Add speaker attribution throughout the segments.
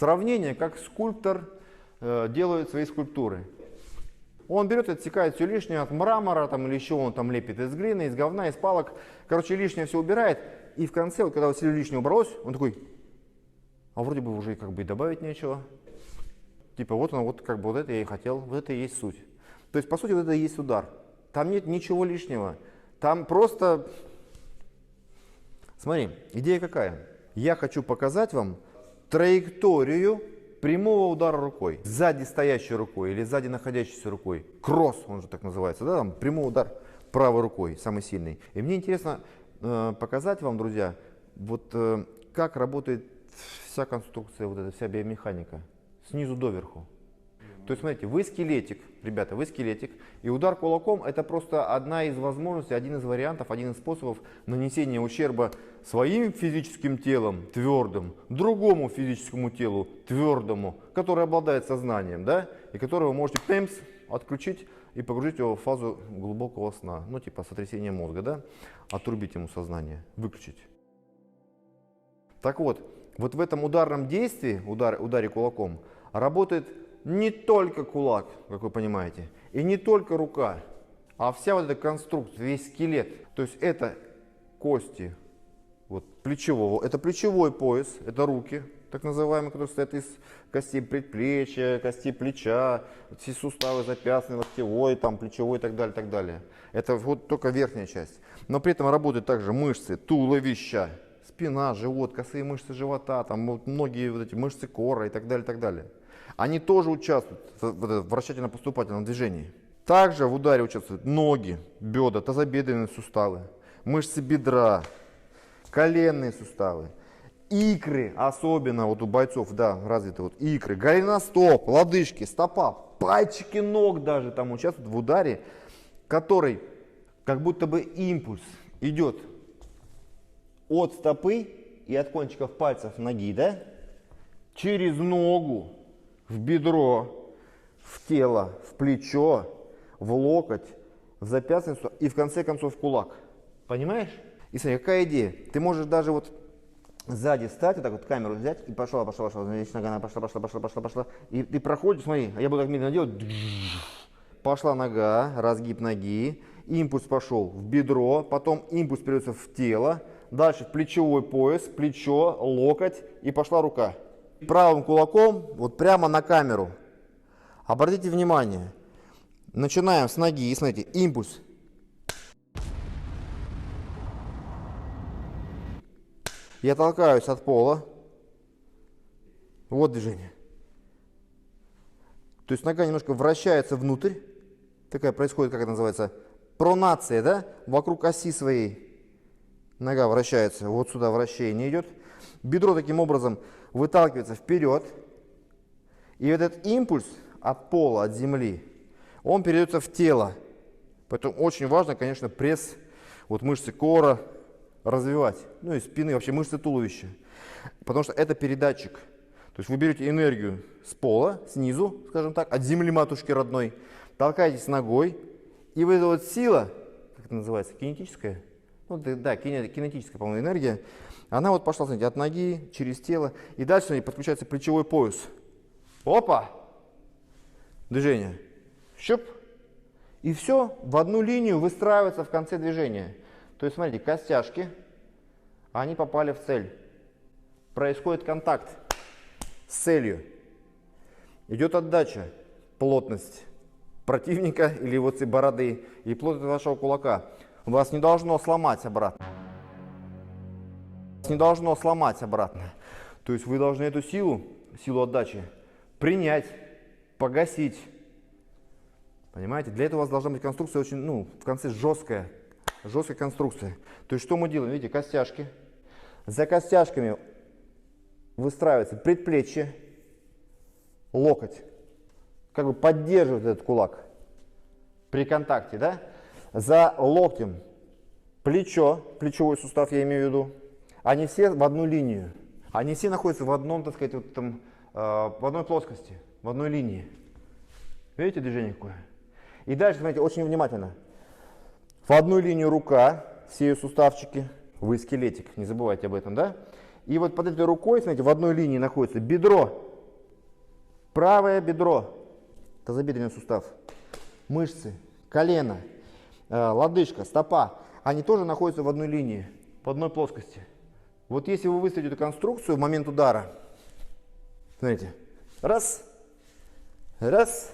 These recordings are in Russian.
Speaker 1: Сравнение, как скульптор делает свои скульптуры. Он берет, отсекает все лишнее от мрамора там, или еще он там лепит из глины, из говна, из палок. Короче, лишнее все убирает. И в конце, вот, когда все лишнее убралось, он такой, а вроде бы уже как бы и добавить нечего. Типа вот он, вот как бы вот это я и хотел, вот это и есть суть. То есть по сути вот это и есть удар. Там нет ничего лишнего. Там просто... Смотри, идея какая? Я хочу показать вам траекторию прямого удара рукой. Сзади стоящей рукой или сзади находящейся рукой. Кросс, он же так называется, да? Там прямой удар правой рукой, самый сильный. И мне интересно показать вам, друзья, вот как работает вся конструкция, вот эта вся биомеханика. Снизу доверху. То есть, смотрите, вы скелетик, ребята, вы скелетик, и удар кулаком это просто одна из возможностей, один из вариантов, один из способов нанесения ущерба своим физическим телом, твердым, другому физическому телу, твердому, который обладает сознанием, да, и которого вы можете отключить и погрузить его в фазу глубокого сна, ну, типа сотрясения мозга, да, отрубить ему сознание, выключить. Так вот, вот в этом ударном действии, ударе кулаком, работает не только кулак, как вы понимаете, и не только рука, а вся вот эта конструкция, весь скелет. То есть это кости вот, плечевого, это плечевой пояс, это руки, так называемые, которые состоят из костей предплечья, костей плеча, все суставы запястный, локтевой, там, плечевой и так далее, так далее. Это вот только верхняя часть. Но при этом работают также мышцы туловища, спина, живот, косые мышцы живота, там вот многие вот эти мышцы кора и так далее, так далее. Они тоже участвуют в вращательно-поступательном движении. Также в ударе участвуют ноги, бедра, тазобедренные суставы, мышцы бедра, коленные суставы, икры, особенно вот у бойцов, да, развиты вот икры, голеностоп, лодыжки, стопа, пальчики ног даже там участвуют в ударе, который как будто бы импульс идет от стопы и от кончиков пальцев ноги, да, через ногу, в бедро, в тело, в плечо, в локоть, в запястье и в конце концов в кулак. Понимаешь? И смотри, какая идея? Ты можешь даже вот сзади встать, вот так вот камеру взять и пошла, значит, нога пошла. И ты проходишь, смотри, я буду так медленно делать. Пошла нога, разгиб ноги, импульс пошел в бедро, потом импульс передается в тело, дальше в плечевой пояс, плечо, локоть и пошла рука. Правым кулаком вот прямо на камеру. Обратите внимание. Начинаем с ноги. И смотрите, импульс. Я толкаюсь от пола. Вот движение. То есть нога немножко вращается внутрь. Такая происходит, как это называется, пронация, да? Вокруг оси своей. Нога вращается. Вот сюда вращение идет. Бедро таким образом выталкивается вперед. И этот импульс от пола, от земли, он передается в тело. Поэтому очень важно, конечно, пресс, вот мышцы кора развивать. Ну и спины, вообще мышцы туловища. Потому что это передатчик. То есть вы берете энергию с пола, снизу, скажем так, от земли матушки родной, толкаетесь ногой. И вот эта вот сила, как это называется, кинетическая? Ну, да, кинетическая, по-моему, энергия. Она вот пошла, смотрите, от ноги, через тело. И дальше, смотрите, подключается плечевой пояс. Опа! Движение. Щуп. И все в одну линию выстраивается в конце движения. То есть, смотрите, костяшки, они попали в цель. Происходит контакт с целью. Идет отдача, плотность противника или вот этой бороды и плотность вашего кулака. Вас не должно сломать обратно. Не должно сломать обратно. То есть вы должны эту силу отдачи, принять, погасить. Понимаете? Для этого у вас должна быть конструкция очень, в конце жесткая конструкция. То есть что мы делаем? Видите, костяшки. За костяшками выстраивается предплечье, локоть. Как бы поддерживает этот кулак при контакте, да? За локтем плечо, плечевой сустав я имею в виду. Они все в одну линию. Они все находятся в одном, так сказать, вот там, в одной плоскости, в одной линии. Видите движение какое? И дальше, смотрите, очень внимательно. В одну линию рука, все ее суставчики. Вы скелетик, не забывайте об этом, да? И вот под этой рукой, смотрите, в одной линии находится бедро. Правое бедро, тазобедренный сустав, мышцы, колено, лодыжка, стопа, они тоже находятся в одной линии, в одной плоскости. Вот если вы выставите эту конструкцию в момент удара, смотрите, раз, раз,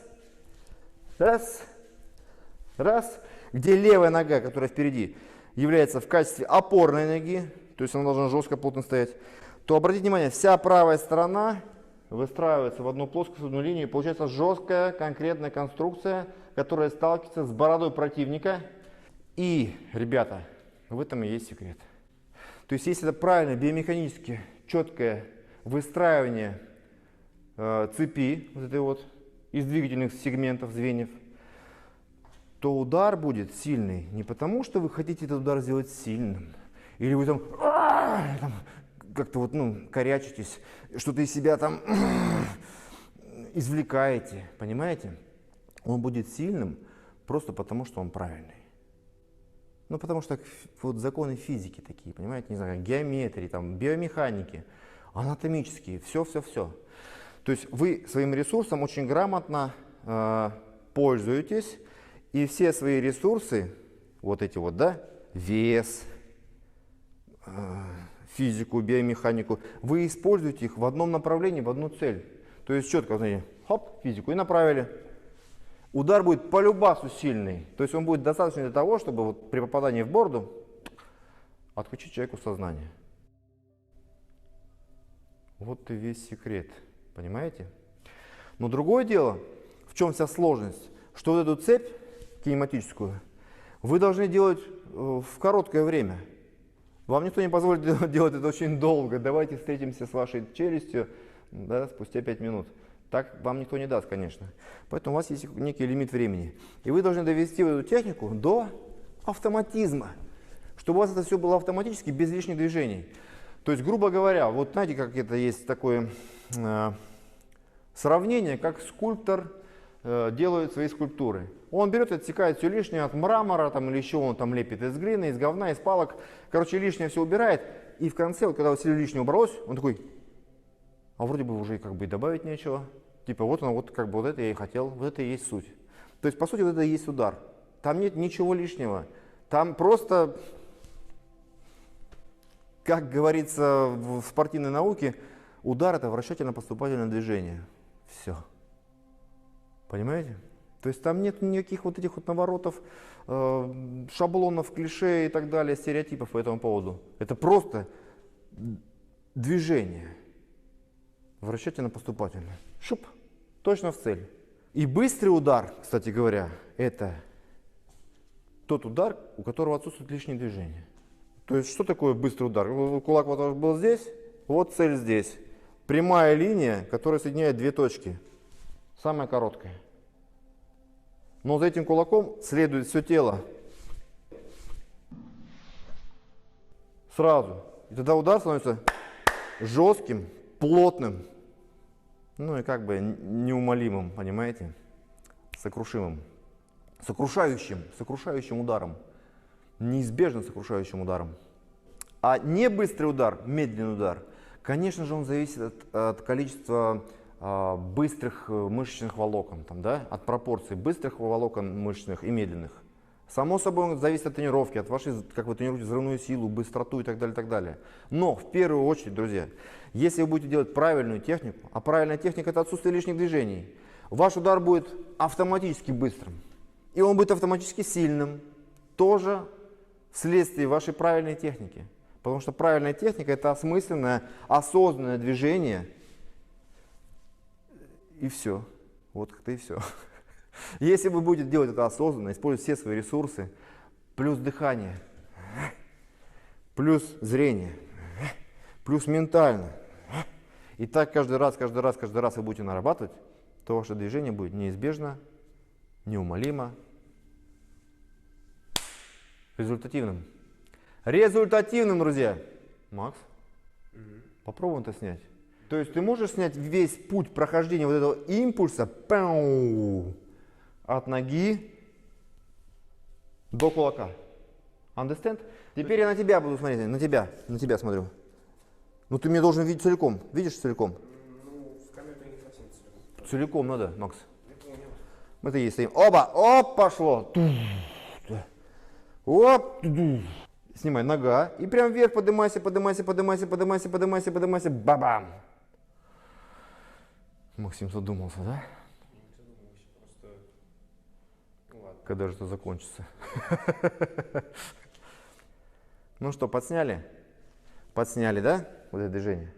Speaker 1: раз, раз, где левая нога, которая впереди, является в качестве опорной ноги, то есть она должна жестко, плотно стоять, то обратите внимание, вся правая сторона выстраивается в одну плоскость, в одну линию, и получается жесткая, конкретная конструкция, которая сталкивается с бородой противника. И, ребята, в этом и есть секрет. То есть, если это правильно, биомеханически, четкое выстраивание цепи, вот этой вот, из двигательных сегментов, звеньев, то удар будет сильный не потому, что вы хотите этот удар сделать сильным, или вы там как-то вот, корячитесь, что-то из себя там извлекаете, понимаете? Он будет сильным просто потому, что он правильный. Ну, потому что вот законы физики такие, понимаете, не знаю, геометрии, там, биомеханики, анатомические, все-все-все. То есть вы своим ресурсом очень грамотно пользуетесь, и все свои ресурсы, вот эти вот, да, вес, физику, биомеханику, вы используете их в одном направлении, в одну цель. То есть четко, знаете, хоп, физику и направили. Удар будет по любасу сильный, то есть он будет достаточно для того, чтобы вот при попадании в бороду отключить человеку сознание. Вот и весь секрет, понимаете? Но другое дело, в чем вся сложность, что вот эту цепь кинематическую вы должны делать в короткое время. Вам никто не позволит делать это очень долго. Давайте встретимся с вашей челюстью, да, спустя 5 минут. Так вам никто не даст, конечно. Поэтому у вас есть некий лимит времени. И вы должны довести эту технику до автоматизма, чтобы у вас это все было автоматически, без лишних движений. То есть, грубо говоря, вот знаете, как это есть такое сравнение, как скульптор делает свои скульптуры. Он берет и отсекает все лишнее от мрамора там, или еще он там лепит из глины, из говна, из палок. Короче, лишнее все убирает. И в конце, вот, когда все лишнее убралось, он такой, а вроде бы уже как бы и добавить нечего. Типа вот оно, вот как бы вот это я и хотел, вот это и есть суть. То есть, по сути, вот это и есть удар. Там нет ничего лишнего. Там просто, как говорится в спортивной науке, удар — это вращательно-поступательное движение. Все. Понимаете? То есть там нет никаких вот этих вот наворотов, шаблонов, клише и так далее, стереотипов по этому поводу. Это просто движение. Вращательно-поступательное. Шуп. Точно в цель. И быстрый удар, кстати говоря, это тот удар, у которого отсутствует лишнее движение. То есть что такое быстрый удар? Кулак вот был здесь, вот цель здесь. Прямая линия, которая соединяет две точки. Самая короткая. Но за этим кулаком следует все тело. Сразу. И тогда удар становится жестким, плотным, ну и как бы неумолимым, понимаете? Сокрушимым. Сокрушающим ударом. Неизбежно сокрушающим ударом. А не быстрый удар, медленный удар, конечно же, он зависит от количества быстрых мышечных волокон, там, да? От пропорций быстрых волокон мышечных и медленных. Само собой, он зависит от тренировки, от вашей, как вы тренируете взрывную силу, быстроту и так далее, и так далее. Но в первую очередь, друзья, если вы будете делать правильную технику, а правильная техника — это отсутствие лишних движений, ваш удар будет автоматически быстрым. И он будет автоматически сильным, тоже вследствие вашей правильной техники. Потому что правильная техника — это осмысленное, осознанное движение. И все. Вот как-то и все. Если вы будете делать это осознанно, использовать все свои ресурсы, плюс дыхание, плюс зрение, плюс ментально, и так каждый раз вы будете нарабатывать, то ваше движение будет неизбежно, неумолимо, результативным. Результативным, друзья! Макс, попробуем это снять. То есть ты можешь снять весь путь прохождения вот этого импульса от ноги до кулака. Understand? Теперь я на тебя буду смотреть, на тебя смотрю. Ну ты меня должен видеть целиком. Видишь целиком?
Speaker 2: Ну, в камеру не совсем.
Speaker 1: Целиком надо, Макс. Мы-то есть стоим. Оба! Оп, пошло. Оп. Снимай, нога. И прям вверх поднимайся, поднимайся, поднимайся, поднимайся, поднимайся, поднимайся. Бабам. Максим задумался, да? Когда же это закончится? Ну что, подсняли? Подсняли, да? Вот это движение.